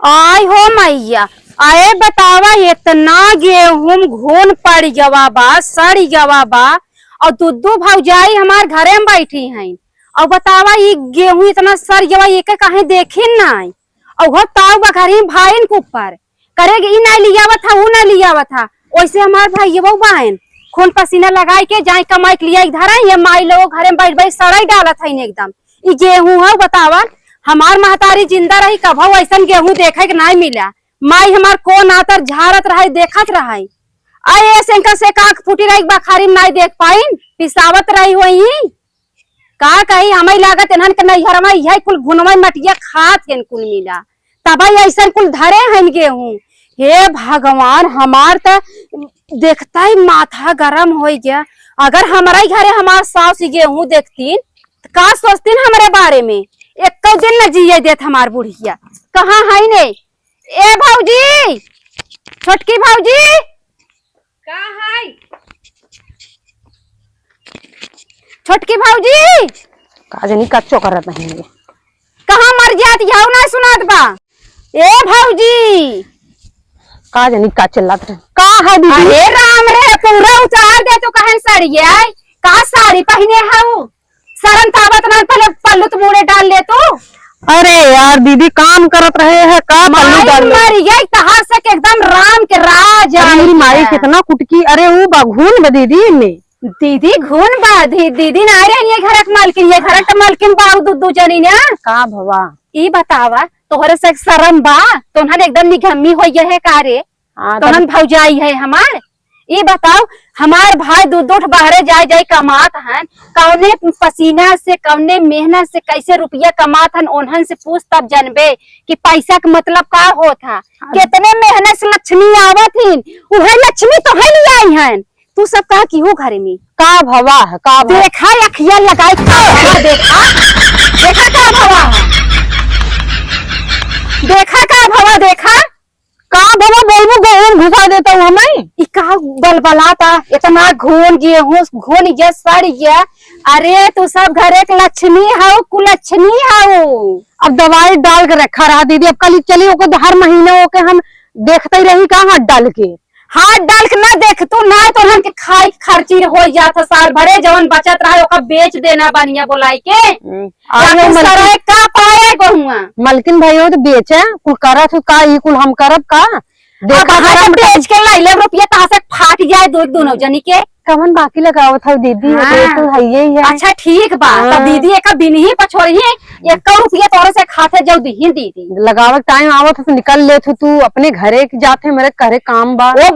आय हो मैया। आए बतावा इतना गेहूं घून पड़ गवा बा, सड़ गवा बा और दुद्दू भौजाई हमार घरे में बैठी हैं। और बतावा ये गेहूं इतना सड़ गवा ये के काहे देखिन नाई। और वो ताऊ बघरी भाईन के ऊपर करेगे ई नहीं लियावा था वो नहीं लियावा था। वैसे हमार भाई वो बहन खून पसीना लगाई के जाए कमाई के लिया इधर ये माई लोग घरे में बैठ बैठ सड़ाई डाला था एकदम। ये गेहूं है बतावा हमार महतारी जिंदा रही कभू ऐसा गेहूं देखे के नहीं मिला। माई हमार को नातर झारत रहे देखत रहे। आए सेंका से काक फूटी रही बखारी नहीं देख पाइन पिसावत रही वही का कही हमें लागत एनहन के नहीं हरमा यही कुल गुनवा मटिया खात के कुल मिला तब ऐसा कुल धरे हैं गेहूं। हे भगवान हमार तो देखता ही माथा गरम हो गया। अगर हमारा घरे हमार सास गेहूं देखतीन तो का सोचतीन हमारे बारे में। एक दिन न जिये देत हमार बुढ़िया कहाँ है ने। ए भौजी छोटकी भौजी कहाँ है छोटकी भौजी काजनी कच्चो करत नहीं कहाँ मर जात यहू ना सुनात बा। ए भौजी काजनी का चिल्लात रहे का है दीदी। अरे राम रे पूरा उतार दे तो कहीं साड़ी है का साड़ी पहने है सरन तावत ना पहले पल्लू तो मुड़े डाल ले तो। अरे यार दीदी काम करत रहे हैं का पल्लू डाल ले। मर गई तहार से एकदम राम के राज मेरी माई कितना कुटकी। अरे वो बघून बा दीदी में दीदी घून बा दीदी ना रही ये घर के मालकिन ये घर के मालकिन बा दू जनी ना का भवा ई बतावा तोहरे से शर्म बा तोहन एकदम निगम्मी हो गए है कारे तोहन भौजाई है हमार। ये बताओ हमार भाई दूध बाहरे जाए जाए कमात हन कौने पसीना से कौने मेहनत से कैसे रुपया कमात हन ओनहन से पूछ तब जानबे कि पैसा का मतलब का होता। कितने मेहनत से लक्ष्मी आवत हिन उहे लक्ष्मी तो है ले आई हन। तू सब कहा की हो घरे में का भवा है का भवा। देखा अखिया लगाई देखा देखा का भवा देखा का भवा देखा का भवा बोलबो गेहूं घुसा देता हूँ हमें इका बलबलाता इतना घून गया सड़ गया। अरे तू सब घरे के लक्ष्मी है कुलक्ष्मी है। अब दवाई डाल के रखा रहा दीदी। अब कल चली होकर हर महीने होके हम देखते ही रही का हाथ डाल के ना देख तू ना तो हम के खाई खर्ची हो जाता साल भरे जवन बचत रहा ओका बेच देना बनिया बोलाई के का पाए गहुआ मलकिन भाई हो तो बेचे कुल करत का ई कुल हम करब का देखा बेच के ला ले रुपया कहां से फाट जाए दोनों जनी के कमन बाकी लगावत है दीदी। तो है यही है। अच्छा ठीक बा तो दीदी एक दिन ही पछोड़ी है 1 रुपया तोरे से खाते जाऊ दी दीदी लगावत टाइम आवत तो निकल ले तू अपने घरे जाते मेरे करे काम बा वो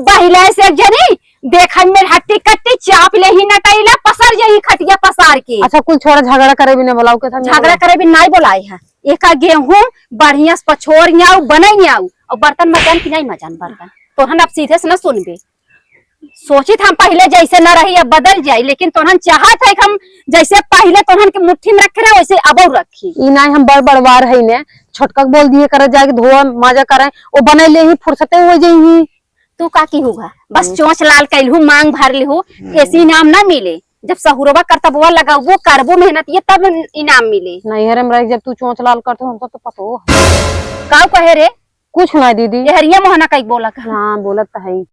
बहिला से जनी देखा मेरे हट्टी कट्टी चाप ले ही नटाइला पसर जाई खटिया पसार के। अच्छा कुल छोड़ा झगड़ा करे भी ना बोलाऊ के झगड़ा करे भी नहीं बोलाई है। एक गेहूं बढ़िया से पछोड़ बनाई और बर्तन मजान की नहीं मजान बर्तन तो हम अब सीधे से न सुनबे सोचित हम पहले जैसे न रही अब बदल जाये लेकिन तोहन चाहत है हम जैसे पहले तोहन के मुट्ठी में रखे ना वैसे अब रखी ई नहीं हम बड़वार है ने छोटका बोल दिए करे जाके धोआ माजा करे वो बने ले ही फुर्सते हो जाई। तू का की होगा बस चोंच लाल कैलहू मांग भर लिहू ऐसी इनाम ना मिले। जब सहुरवा करतबवा लगा वो करबो मेहनत ये तब इनाम मिले। नहीं हरे हमरा जब तू चोंच लाल करते हमको तो पता हो का कहे रे कुछ ना दीदी। हरिया मोहना कई बोला हाँ बोलत तो है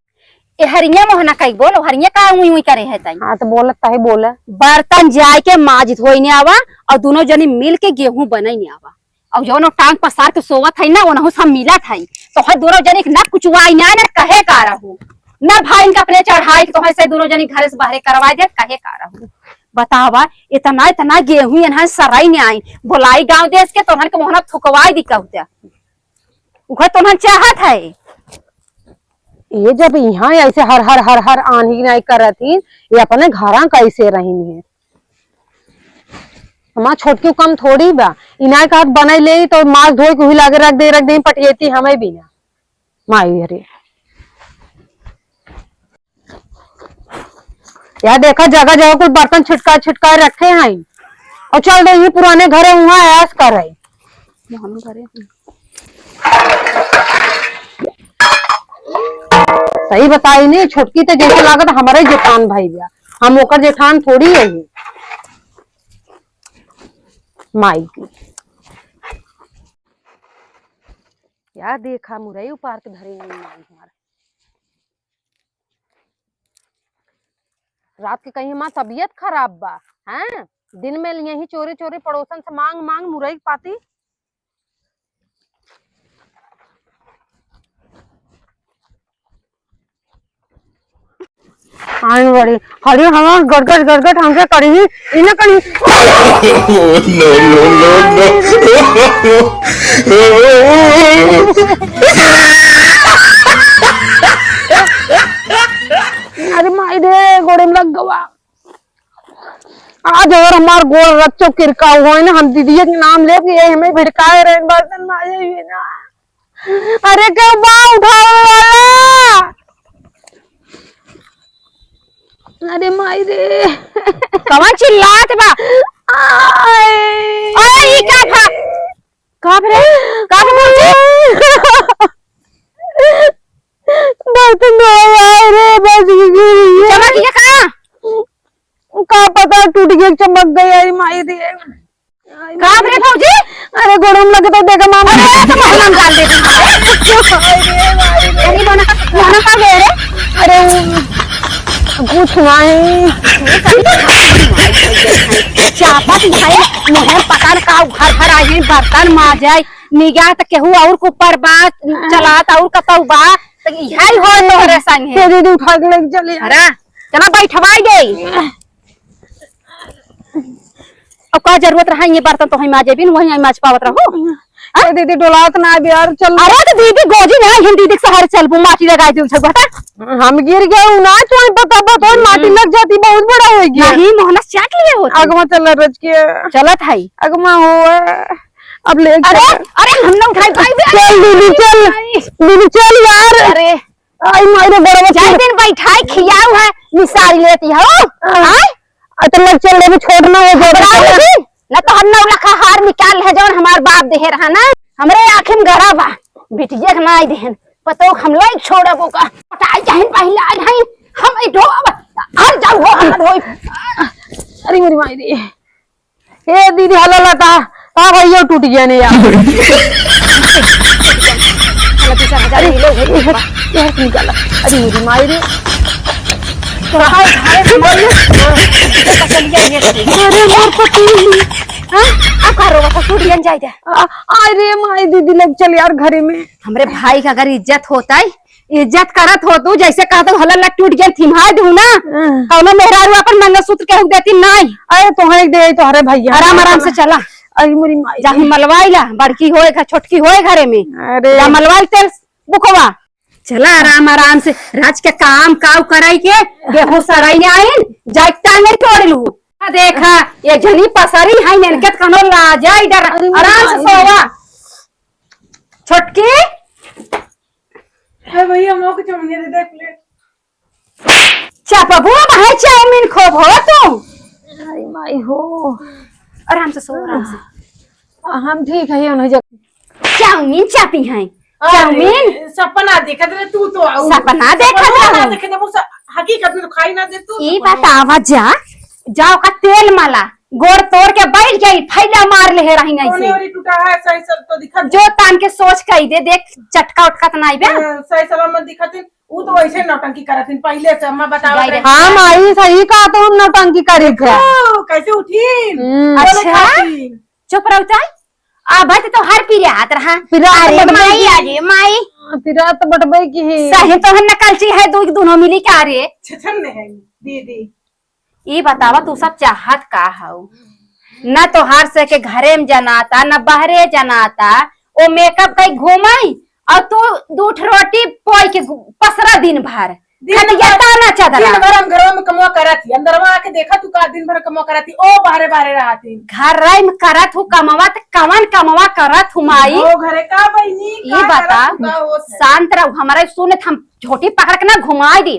हरिया मोहना कई बोल हरिया का उई करे है ताई। हाँ तो बोलत तो है बोले बर्तन जाए के माज धोइने आवा और दोनों जनी मिल के गेहूं बनाई आवा और जो टांग पसार के सोवत है ना वो सब मिला था तो है दोनों जनी न कुचवाई ना कहे का रहू न भाई इनका अपने चढ़ाई तो है दोनों जनी घर से बाहर करवा दे कहे का रहू। बतावा इतना इतना गेहूं यहाँ सराई ने आई बोलाई गांव देश के तोहन के मोहना थुकवाई दी कहते उखर तोहन चाहत है। ये जब यहाँ ऐसे हर हर हर हर आंधी नहीं करत ही ये अपने घरा कैसे रही है। हमार छोटकी कम थोड़ी बा इना का बना ले तो माछ धोई के लागे रख दे पटियती हमें भी ना माई अरे यार देखा जगह जगह कुछ बर्तन छिटका रखे हैं और चल रही पुराने घरे वहां ऐस कर रहे सही बताई नहीं छोटकी तो जैसे लागत हमारे जेठान भाई बा हम ओकर जेठान थोड़ी है माई की क्या देखा मुरई उपार के धरे नहीं माई हमारा। रात के कहीं हमार तबीयत खराब बा हैं, दिन में यही चोरी चोरी पड़ोसन से मांग मांग मुरई पाती। आई बड़ी हरी हवा गड़गड़ गड़गड़ हमसे करी इन्हें करी। No, no, no, अरे माई रे गोड़े में लग गवा। आज अगर हमार गोड़ रच्चो किरका हुआ है ना, हम दीदी के नाम लेके ये हमें भिड़काए रहे बर्तन माजे हुए ना। अरे क्यों बा उठाओ वाला। अरे माई रे कवन चिल्लात बा? ओए ई का था? कब रे? कब मुझे? बर्तन धोया रे बस गिरी। चमक ये कहाँ? का पता टूट गया चमक गई। आई माई रे कब रे भौजी? अरे गोड़म लगे तो देखा मामा। अरे तो महलम डाल दे अरे मोना का ले रे? अरे कुछ नहीं चापा दिखाई मुहर पकड़ का घर घर आई बर्तन माजाई निगाह त केहू और को ऊपर बात चलात और कतौ बा त यही हो तोहरे संगे। ते दीदी उठा के लेके चली। अरे चला बैठवाई दे। अब का जरूरत रहा ये बर्तन तो हम माजे बिन वही माज पावत रहो। अरे दीदी डोलात ना बिहार चल। अरे तो दीदी गोजी ना हम दीदी के सहारे चलबू माटी लगाई दूं छ बेटा। हम गिर गए ना तो पता बता माटी लग जाती बहुत बड़ा होगी। नहीं मोहनस चाट लिए हो अगमा चल रज के चलत है अगमा हो अब ले। अरे अरे हम ना उठाई भाई चल दीदी चल यार। अरे आई मारे बड़ा जाई दिन बैठाई खियाऊ है मिसारी लेती हो हां अतल चल रे छोड़ना है जोड़ा ना तो हम नौ लखा हार निकाल है जौन हमार बाप देहे रहा ना हमरे आंखें में गड़ा बा बिटिया के नाई देहन पतो हम लाइक छोड़बो का पटाई चाहे पहले आ जाई हम ए ढोब हर जाऊ हो हम ढोई। अरे मेरी माई रे ए दीदी हला लता आ भैया टूट गया ने यार। अरे यार निकाला। अरे मेरी माई रे हाय हाय मोर अरे मोर पति हां अब करो बस टूट गन जाई दे। अरे माई दीदी लग चल यार घरे में। हमरे भाई का अगर इज्जत होता है इज्जत करत हो तू जैसे कहत हल्ला टूट गया थिमा दू ना कौनो मेहरारू अपन मंगलसूत्र के देती नहीं। अरे तोहरे दे तोहरे भैया आराम आराम से चला। अरे मेरी माई जाही मलवाईला बड़की होए का छोटकी होए घरे में अरे या मलवाई तेल बुखवा चला आराम आराम से राज के काम काव कराई के गेहूं सराई ने आइन जाइता नहीं तोड़ लू। देखा ये जनी पसरी है नेनकेत कनो ला जाई डर आराम से सोवा छोटकी है भैया मोक चमने दे दे प्लेट। चापबू भाई चाउमीन खूब हो तुम। अरे माई हो आराम से सो आराम से। हम ठीक है उन्हें जब चाउमीन चापी हैं चाउमीन सपना देखा दे तू तो सपना देखा ना था देखे ना मुझसे हकीकत में तो खाई ना दे तू। ई बतावा जाओ का तेल माला गोड़ तोड़ के बैठ गई फैला मार ले रही नहीं कोने से और टूटा है सही सब तो दिखा जो तान के सोच कही दे देख चटका उटका तो नहीं बे सही सलामत दिखातिन वो तो वैसे नौटंकी करतिन पहले से अम्मा बतावा जाई रे। हाँ माई सही कहा तो हम नौटंकी करी थे। कैसे उठी अच्छा चुप रहो चाय आ भाई तो हर पी हाथ रहा पिरात अरे बटबई माई की। अरे माई फिर तो बटबई की है सही तो हम नकलची है दोनों मिली का रे। छछन में है दीदी ये बतावा तू सब चाहत का हऊ न तो हार से के घरे में जनाता न बाहरे जनाता ओ मेकअप कई घूमाई और तू दूठ रोटी पोई के पसरा दिन भर ना चदरा दिन भर हम घरों में कमवा करा थी अंदरवा आके देखा तू का दिन भर कमवा करा थी ओ बाहरे बाहरे रहा थी घर रही में करत हूँ कमवा तो कवन कमवा करत हूँ माई। ओ घरे का बहनी ये बता शांत रहो हमारे सुने हम छोटी पकड़ के ना घुमा दी।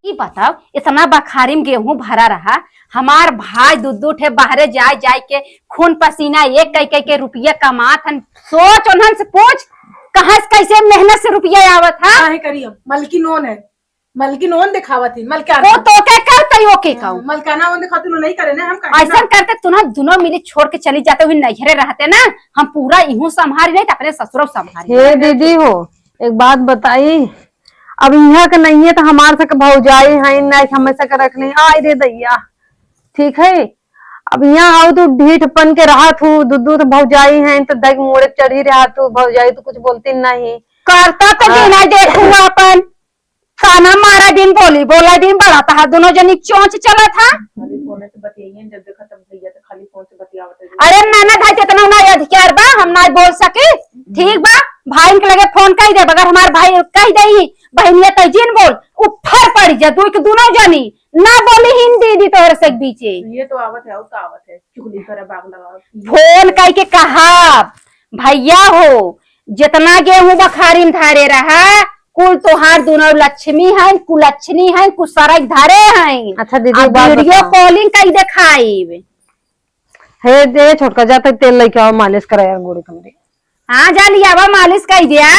ये बताओ इतना बखारी में गेहूं भरा रहा हमार भाई दूध है बाहरे जाए जाए के खून पसीना एक कई के रुपया कमात हन सोच उन्हन से पूछ कहाँ से कैसे मेहनत से रुपया आवत है। करियो मलकी नोन है मलकिन ओन दिखावा थी मल क्या वो तो क्या कहते हो के कहूं मलकाना ओन दिखाती नहीं करे ना हम काहे ऐसा करते तू ना दोनों मिली छोड़ के चली जाते हुए नैहरे रहते ना, हम पूरा इहू संभाल नहीं अपने ससुर संभाल। हे दीदी हो, एक बात बताई, अब यहाँ का नहीं है तो हमारे से भौजाई है नहीं हमेशा का रख ले आय रे दैया, ठीक है। अब यहाँ आओ तो ढीठ बन के रहा तू, दूध तो भौजाई है तो दग मोड़े चढ़ी रहा तू, भौजाई तो कुछ बोलती नहीं। करता तो बिना देखू अपन खाना मारा दिन बोली बोला दिन बड़ा था, दोनों जनी चोंच चला था। खाली फोन से बतियाइए, जब देखा तब भैया तो खाली फोन से बतियावत है। अरे नाना भाई इतना ना अधिकार बा हम ना बोल सके, ठीक बा भाई के लगे फोन कह दे, अगर हमार भाई कह दे बहनिया तजीन बोल उफर पड़ जा, दोनों जनी ना बोली हिंदी दी तोहर से बीचे। ये तो आवत है, उसका आवत है, चुगली करे बाग लगा फोन कह के कहा भैया हो जितना गेहूं बखारी में धारे रहा कुल तोहार दोनों लक्ष्मी है, कुलक्षणी है, कुसरक धारे हैं। अच्छा दीदी वीडियो कॉलिंग कई दिखाई हे दे छोटका जाता तेल लेके आओ मालिश करा यार गोड़ी कमरे। हाँ जा लिया मालिश कर दिया।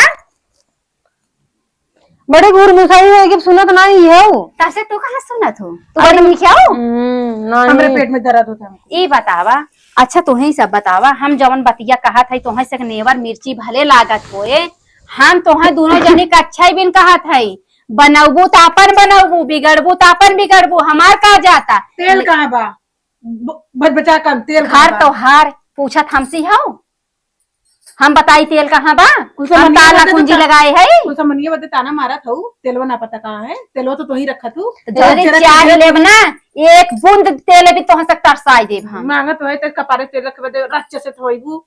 बड़े घूर मुसाई होगी सुनत नहीं है तसे तू कहाँ सुनत हो, तू बड़ी मीठा हो। हमारे पेट में दर्द होता है। ये बतावा अच्छा तुम्हें सब बतावा, हम जवन बतिया कहा था तुम्हें से नेवर मिर्ची भले लागत होए, हम तुम्हें दोनों जने का अच्छा ही बिन कहा था, बनबू तो अपन बनबू बिगड़बू तो अपन बिगड़बू, हमार कहा जाता। तेल कहाँ बा बच बचा कम तेल घर तो हार पूछत हमसे हो, हम बताई तेल कहाँ बा, हम ताला कुंजी लगाए है। कुछ मनिए बते ताना मारा था, तेलवा ना पता कहाँ है, तेलवा तो ही रखा तू। चाहे लेब ना एक बूंद तेल भी तो सकता तरसाई देब हम। मांगा तो है तो कपारे तेल रख बदे रच्चे से थोईबू।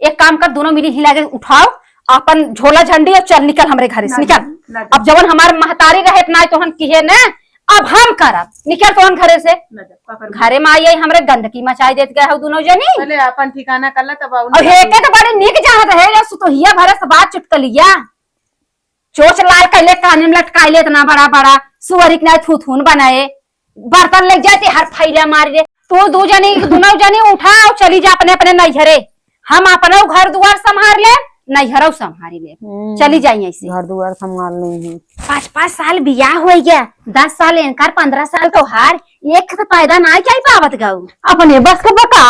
एक काम कर दोनों मिली हिला के उठाओ अपन झोला झंडी और चल निकल हमरे घर से निकल। अब जवन हमार महतारी रहे ना तो हम किहे ना अब हम करब, निकल तो घरे से। घरे में आई हमरे गंदगी मचाई देत गए हो दोनों जनी। पहले अपन ठिकाना कर ला तब और हेके तो बड़े निक जानत है या सुतोहिया भरे से बात चुटकलिया चोच लाल कैले काने में लटकाइले इतना बड़ा बड़ा सुअरिक ना थूथून बनाए, बर्तन लग जाते हर फैला मार दे। तो दो जनी दोनों जनी उठा और चली जा अपने अपने नैहरे, हम अपना घर द्वार संभाल ले नैहरों संभारी ले, चली जाइए ऐसे घर द्वार संभाल लेंगे। 5-5 साल बियाह हो गया, 10 साल इनकार 15 साल तो हार एक तो पैदा ना क्या पावत गाऊ अपने बस का बता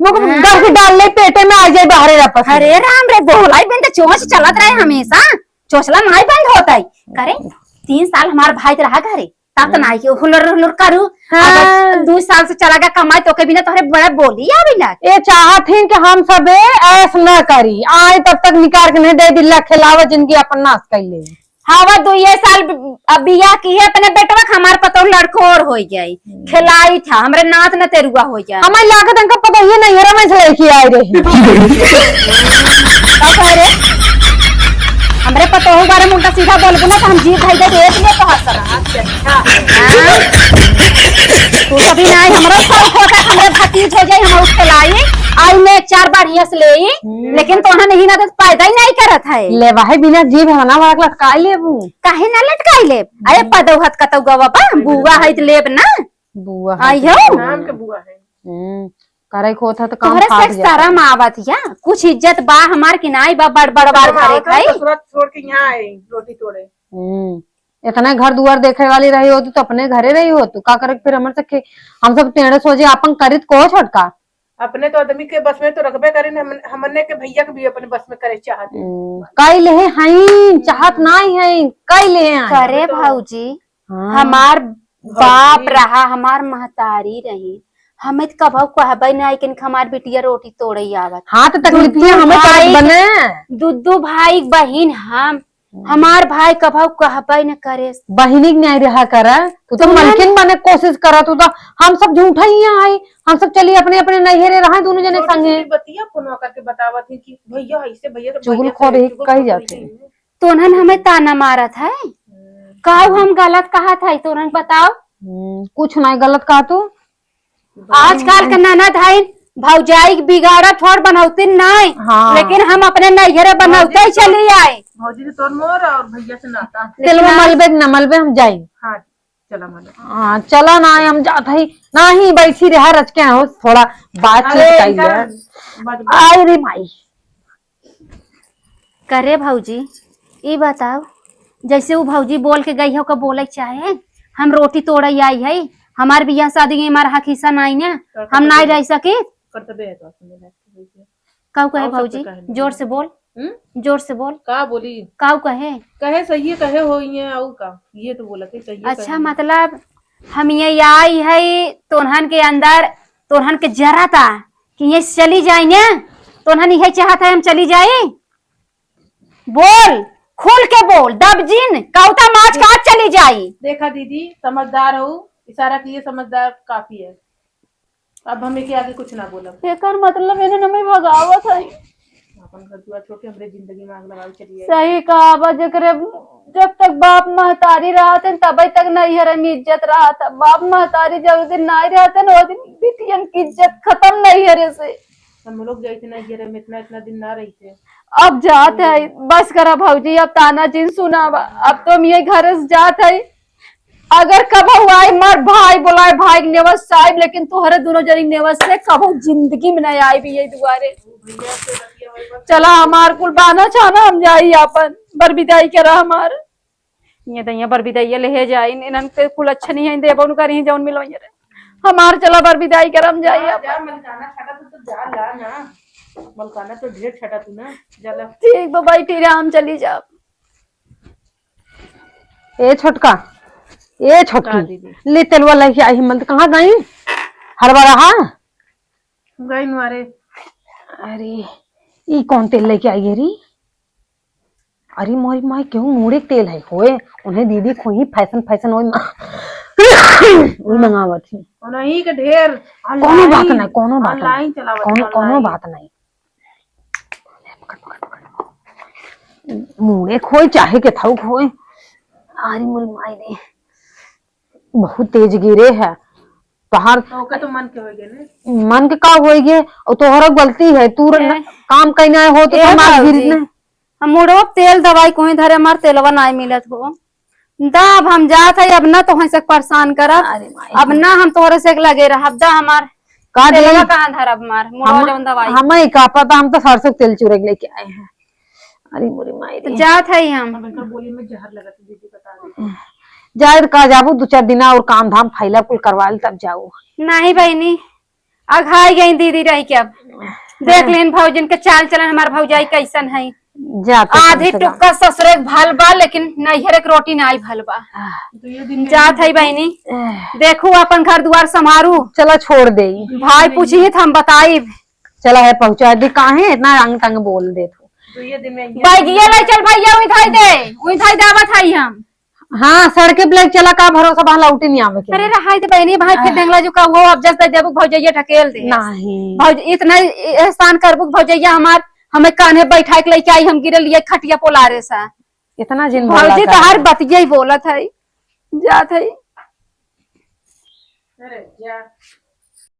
घर के डाल ले पेटे में आ जाए बाहर वापस। अरे राम रे बोलाई बिन तो चोंच चलत रहे हमेशा, चोचला नहीं बंद होता है। करे 3 साल हमार भाई रहा घरे तब तो नहीं हुलर हुलर करू। अगर 2 साल से चला गया कमाई तो के बिना तोहरे बड़ा बोली आवे लग। ये चाहत ही कि हम सब ऐस न करी आए तब तक निकाल के नहीं दे दिल्ला खिलावा जिनकी अपन नाश कर ले। हवा 2 साल अब बियाह की है अपने बेटवा हमार पतो लड़को और हो जाये खिलाई था हमरे नात न तेरुआ हो जाए। हमारी लागत अंक पता ही नहीं है मैं से लेके आई रही हमरे पतो हो बारे मुंडा सीधा बोलबो ना तो हम जीव भाई दे देख ले तो हंसना। तू कभी नहीं हमरा सब होता हमरे भतीज हो जाए हम उसके लाई आई में 4 बार हंस ले, लेकिन तोहा नहीं ना तो पैदा ही नहीं करत है। ले वाहे बिना जीव है ना वाला लटकाई लेबू काहे ना लटकाई ले। अरे पदौहत कतौ गवा बा बुआ है लेब ना बुआ आइयो नाम के बुआ है। करे को था तो काम तोहरे फाट से सारा मावत या कुछ इज्जत बा हमार की नाई बा बड़ बड़ बार घरे खाई सूरत छोड़ के यहाँ आए रोटी तोड़े। इतना घर दुआर देखे वाली रही हो तो अपने घरे रही हो तू का करे फिर हमर से हम सब टेढ़े सोचे अपन करित को छोटका अपने तो आदमी के बस में तो रखबे करे हमने के भैया के भी अपने बस में करे चाहते कई ले हैं चाहत नहीं है कई ले हैं करे भाऊजी हमार बाप रहा हमार महतारी रही हमें कब कहबे नहीं कि हमार बिटिया रोटी तोड़े आवत। हाँ तो तकलीफ हमें बने दुदू भाई बहन हम हमार भाई कब कहबे न करे बहिनी नहीं रहा कर तू तो मलकिन बने कोशिश करा तू तो हम सब झूठा ही आई हम सब चलिए अपने अपने नैहरे रहा दोनों जने संगे बतिया फोन करके बतावत थी कि भैया ऐसे भैया तो चुगल खोर कही जाते तो उन्होंने हमें ताना मारा था कहू हम गलत कहा था तो उन्होंने बताओ कुछ नहीं गलत कहा तू आजकल का नाना धाई भौजाई बिगाड़ा छोड़ बनौती नहीं। हाँ। लेकिन हम अपने नैहरे बनौते ही चली आए भौजी से तोर मोर और भैया से नाता चलो मलबे न मलबे हम जाए। हाँ चला मल हाँ चला ना हम जाता ही ना ही बैठी रहा रच के हो थोड़ा बातचीत आई रे भाई करे भौजी ये बताओ जैसे वो भौजी बोल के गई है ओका बोले चाहे हम रोटी तोड़े आई है हमार बियाह शादी में हमारा हक हिस्सा नहीं ने हम नहीं रह सके कर्तव्य है तो सुने ना काऊ कहे और सब भौजी तो कहे जोर से बोल जोर से बोल का बोली काऊ कहे कहे सही है कहे हो ये और का ये तो बोला थे सही है अच्छा मतलब हम ये आई है तोहन के अंदर तोहन के जरा था कि ये चली जाए ना तोहन यही चाहता है हम चली जाए बोल खुल के बोल दबजिन कौता माछ का चली जाई देखा दीदी समझदार हो इशारा किए समझदार काफी है अब हमें के आगे कुछ ना बोला एकर मतलब मैंने नमे भगावत है अपन घर दुआर छोड़ के हमरे जिंदगी में आग लगा चली है सही कहा बा जकरे जब तक बाप महतारी रहते तब तक नैहर में इज्जत रहा था बाप महतारी जब दिन नहीं रहते वो दिन बिटियन की इज्जत खत्म नैहरे से हम लोग गए थे नैहर में इतना इतना दिन ना रही थे अब जाते है बस करा भौजी अब ताना जिन सुनावा अब तुम ये घर से जात है अगर कब आई मर भाई बोलाए भाई नेवस साहिब लेकिन तुहरे दोनों जनी नेवस से कब जिंदगी में नहीं आई भी ये दुआरे चला हमार कुल बाना छाना हम जाई अपन बरबिदाई करा हमार ये दैया बरबिदाई ले जाई इनन पे कुल अच्छा नहीं है देबो करी जौन मिलो रे हमार चला बरबिदाई कर हम जाई अपन जा मलकाना छटा तो जा ला ना मलकाना तो ढेर छटा तू ना जाला ठीक बा बैठी रे हम चली जा ए छोटका ए हाँ छोटकी दीदी ले तेलवा लेके आई हिम्मत कहाँ गई हरवा रहा गई मारे अरे ई कौन तेल लेके आई है री अरे मोई माई क्यों मुड़े तेल है होए उन्हें दीदी खोई फैशन फैशन वही मंगावत थी नहीं के ढेर कोनो बात नहीं कोनो बात ऑनलाइन नहीं चलावत कोनो बात नहीं मुड़े खोई चाहे के थाउ खोए अरे मोरी माई ने बहुत तेज गिरे है बाहर तो मन के हो गए ने मन के का हो गए और तोहरा गलती है तू काम कहना हो तो हमार गिरी ने हम मुड़ो तेल दवाई कोई धरे हमार तेलवा नहीं मिलत हो अब हम जात है अब ना तो से परेशान करब अब ना हम तोहरे से लगे रह दा हमार का तेलवा कहां धरब मार मुड़ो जौन दवाई हमें का पता हम तो सरसों तेल चुरक लेके आए हैं अरे मोरी माई तो जात है हम बोली में जहर लगा थी दीदी बता दी जाए का जाबू 2-4 दिन और काम धाम फैला कुल करवा ली तब जाओ नहीं बहनी अघाई गई दीदी रही के अब देख लेन भौजन के चाल चलन हमार भौजाई कैसन है जाते आधी टुक्का ससुरे भल बा लेकिन नैहर के रोटी नहीं भल बा तो ये दिन जात है बहनी देखू अपन घर द्वार संभारू चला छोड़ दे भाई पूछी तो हम बताई चला है पहुंचा दी काहे इतना रंग तंग बोल दे तो ये दिन में बैगिया ले चल भैया उही थाई दावत है हम हाँ सड़के ब्लैक चला का भरोसा बा लौटी नहीं आवे के अरे रहाई तो बहनी भाई फिर देंगला जो का वो अब जस देबू भौजैया ढकेल दे नहीं भौज इतना एहसान करबू भौजैया हमार हमें कान्हे बैठा के लेके आई हम गिरे लिए खटिया पोलारे सा इतना जिन भौजी तो हर बतिया ही बोलत है जात है अरे जा